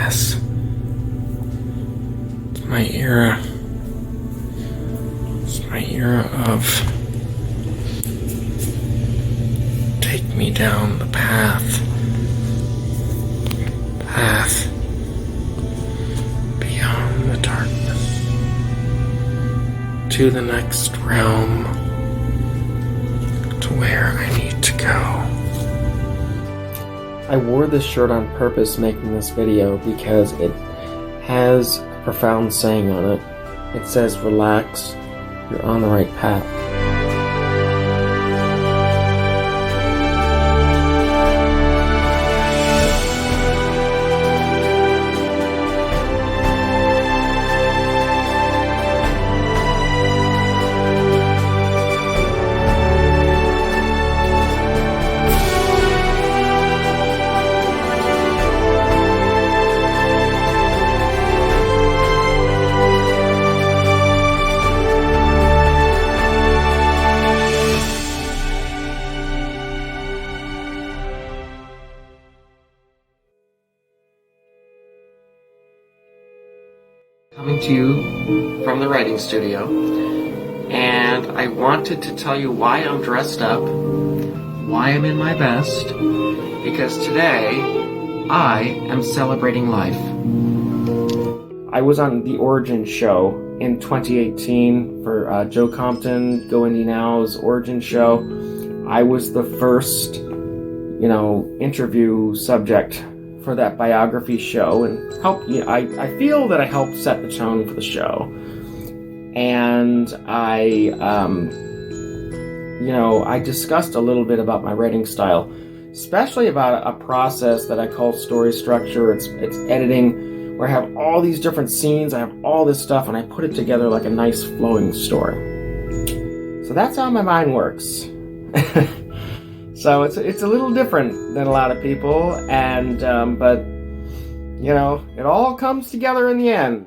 Yes. It's my era. It's my era of take me down the path beyond the darkness to the next realm, to where I need to go. I wore this shirt on purpose making this video because it has a profound saying on it. It says, relax, you're on the right path. Coming to you from the writing studio, and I wanted to tell you why I'm dressed up, why I'm in my best, because today I am celebrating life. I was on the Origin show in 2018 for Joe Compton, Go Indie Now's Origin show. I was the first, interview subject for that biography show, and I feel that I helped set the tone for the show. And I discussed a little bit about my writing style, especially about a process that I call story structure. It's editing, where I have all these different scenes, I have all this stuff, and I put it together like a nice flowing story. So that's how my mind works. So it's a little different than a lot of people, and but it all comes together in the end.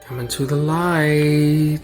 Coming to the light.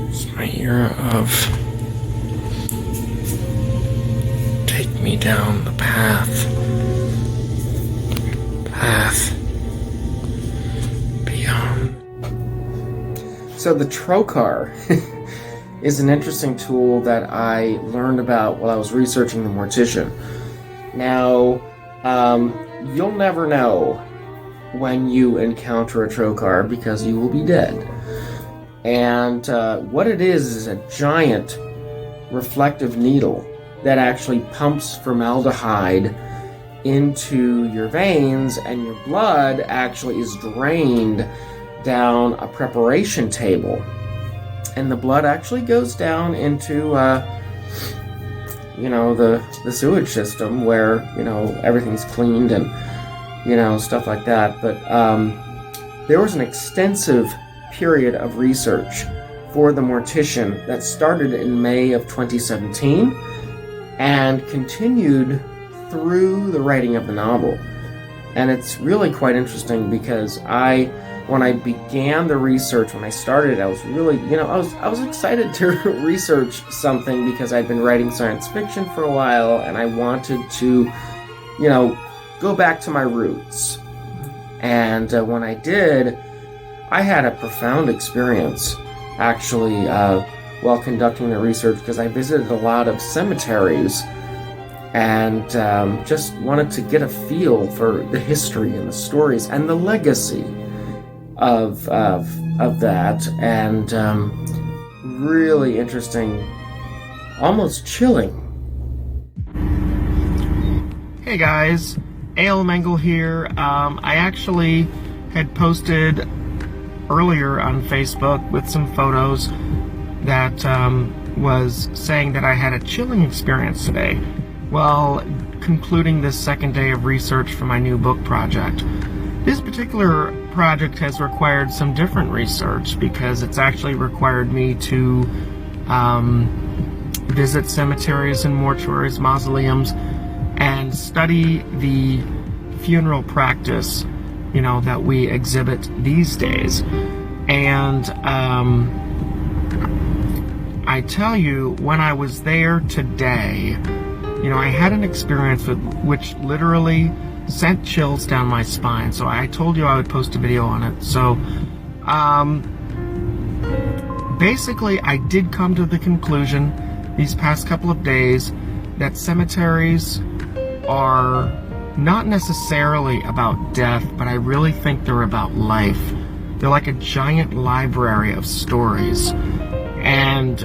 It's my era of take me down the path beyond. So the trocar is an interesting tool that I learned about while I was researching The Mortician. Now, you'll never know when you encounter a trocar because you will be dead. And what it is a giant reflective needle that actually pumps formaldehyde into your veins, and your blood actually is drained down a preparation table. And the blood actually goes down into, the sewage system where, everything's cleaned and, stuff like that. But there was an extensive period of research for The Mortician that started in May of 2017 and continued through the writing of the novel. And it's really quite interesting because when I began the research, when I started, I was really, I was excited to research something because I'd been writing science fiction for a while, and I wanted to, go back to my roots. And when I did, I had a profound experience, actually, while conducting the research, because I visited a lot of cemeteries and just wanted to get a feel for the history and the stories and the legacy of that, and really interesting, almost chilling. Hey guys, Mengel here. I actually had posted earlier on Facebook with some photos that was saying that I had a chilling experience today while concluding this second day of research for my new book project. This particular project has required some different research because it's actually required me to visit cemeteries and mortuaries, mausoleums, and study the funeral practice that we exhibit these days. And I tell you, when I was there today, I had an experience which literally sent chills down my spine. So I told you I would post a video on it. So basically, I did come to the conclusion these past couple of days that cemeteries are not necessarily about death, but I really think they're about life. They're like a giant library of stories. And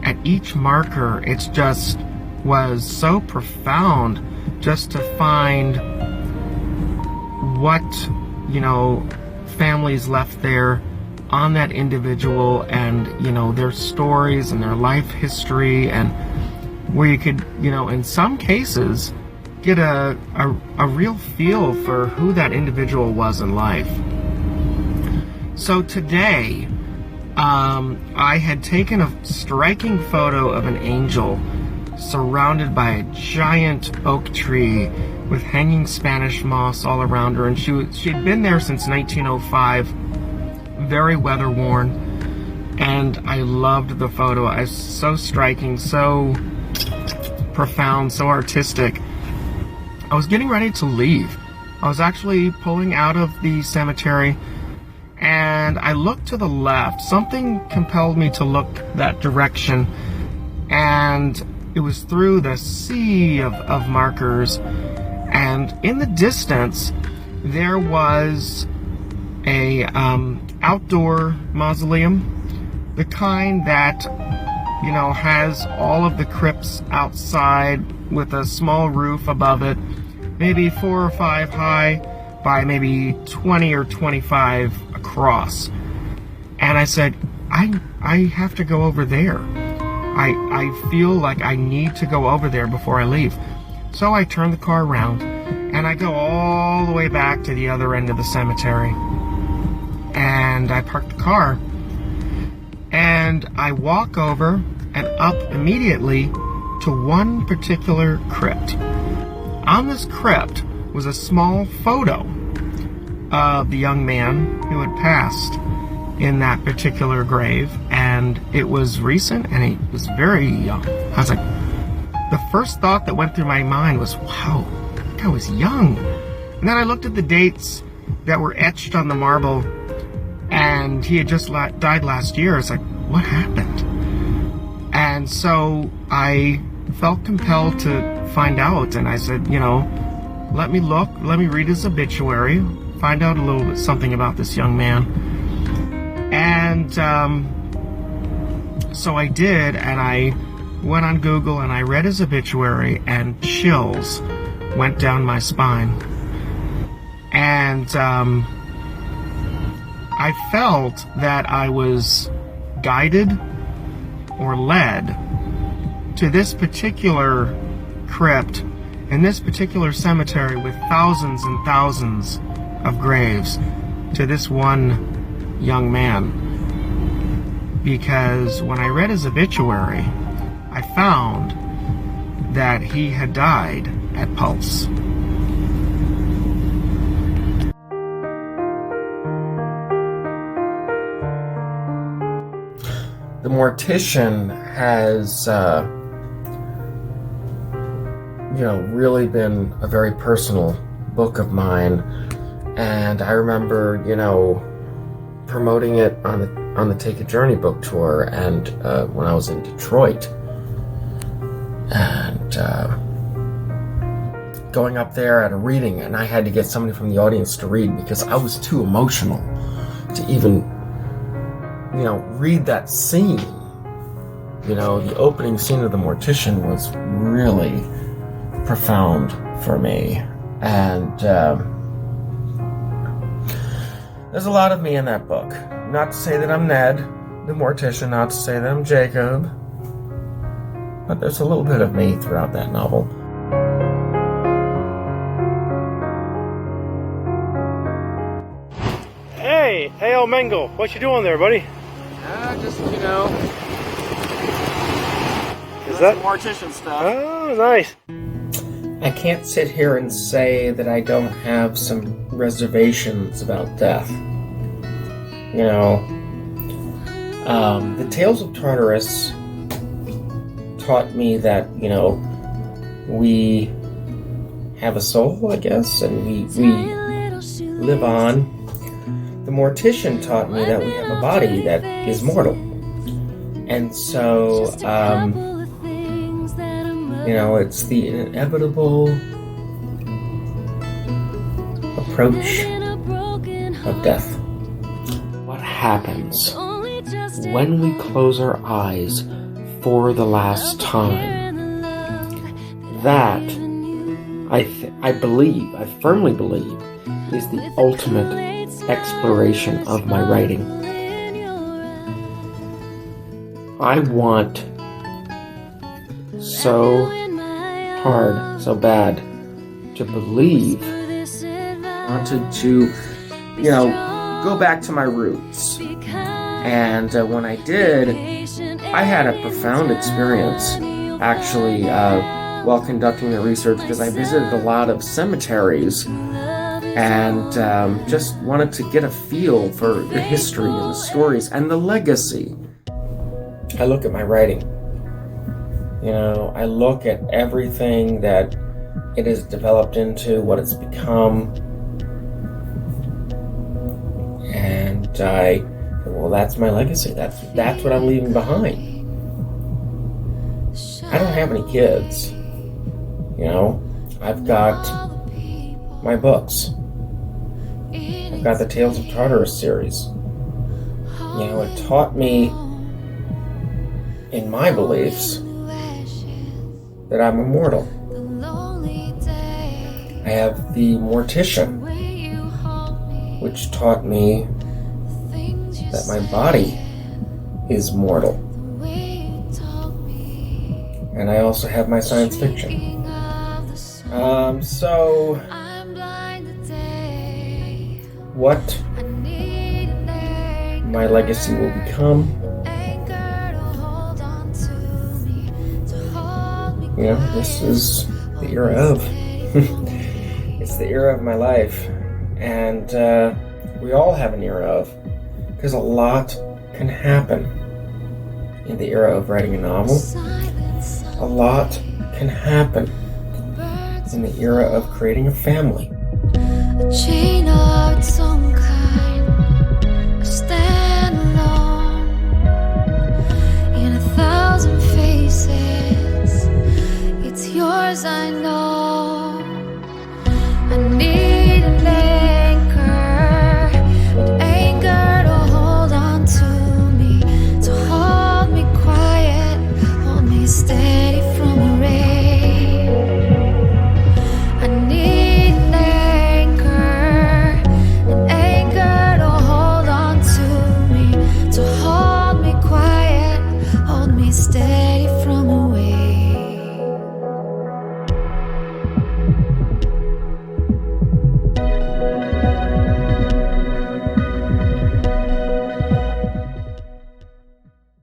at each marker, it's just was so profound just to find what, families left there on that individual, and, their stories and their life history, and where you could, in some cases, get a real feel for who that individual was in life. So today, I had taken a striking photo of an angel surrounded by a giant oak tree with hanging Spanish moss all around her, and she'd been there since 1905, very weather worn, and I loved the photo. It was so striking, so profound, so artistic. I was getting ready to leave. I was actually pulling out of the cemetery, and I looked to the left. Something compelled me to look that direction, and it was through the sea of markers, and in the distance there was a outdoor mausoleum, the kind that has all of the crypts outside with a small roof above it, maybe 4 or 5 high by maybe 20 or 25 across. And I said, I have to go over there. I feel like I need to go over there before I leave. So I turn the car around and I go all the way back to the other end of the cemetery. And I park the car and I walk over and up immediately to one particular crypt. On this crypt was a small photo of the young man who had passed in that particular grave, and it was recent and he was very young. I was like, the first thought that went through my mind was, wow, that guy was young. And then I looked at the dates that were etched on the marble, and he had just died last year. It's like, what happened? And so I felt compelled to find out, and I said, let me look, let me read his obituary, find out a little bit something about this young man. And so I did, and I went on Google and I read his obituary, and chills went down my spine. And I felt that I was guided or led to this particular crypt in this particular cemetery with thousands and thousands of graves, to this one young man, because when I read his obituary, I found that he had died at Pulse. The Mortician has, really been a very personal book of mine, and I remember, promoting it on the Take a Journey book tour, and when I was in Detroit, and going up there at a reading, and I had to get somebody from the audience to read because I was too emotional to even read that scene. The opening scene of The Mortician was really profound for me, and there's a lot of me in that book. Not to say that I'm Ned, the Mortician, not to say that I'm Jacob, but there's a little bit of me throughout that novel. Hey, old Mengel, what you doing there, buddy? Just, Is that Mortician stuff? Oh, nice. I can't sit here and say that I don't have some reservations about death. You know, the Tales of Tartarus taught me that, you know, we have a soul, I guess, and we live on. The mortician taught me that we have a body that is mortal. And so, you know, it's the inevitable approach of death. What happens when we close our eyes for the last time? That, I firmly believe, is the ultimate exploration of my writing. I want so hard, so bad to believe. I wanted to, you know, go back to my roots. And when I did, I had a profound experience, actually, while conducting the research, because I visited a lot of cemeteries and just wanted to get a feel for the history and the stories and the legacy. I look at my writing. You know, I look at everything that it has developed into, what it's become, and well, that's my legacy. That's what I'm leaving behind. I don't have any kids. You know, I've got my books. I've got the Tales of Tartarus series. You know, it taught me, in my beliefs, that I'm immortal. I have the Mortician, which taught me that my body is mortal. And I also have my science fiction. So what my legacy will become, you know, this is the era of. It's the era of my life. And we all have an era of. Because a lot can happen in the era of writing a novel. A lot can happen in the era of creating a family. A chain of its own.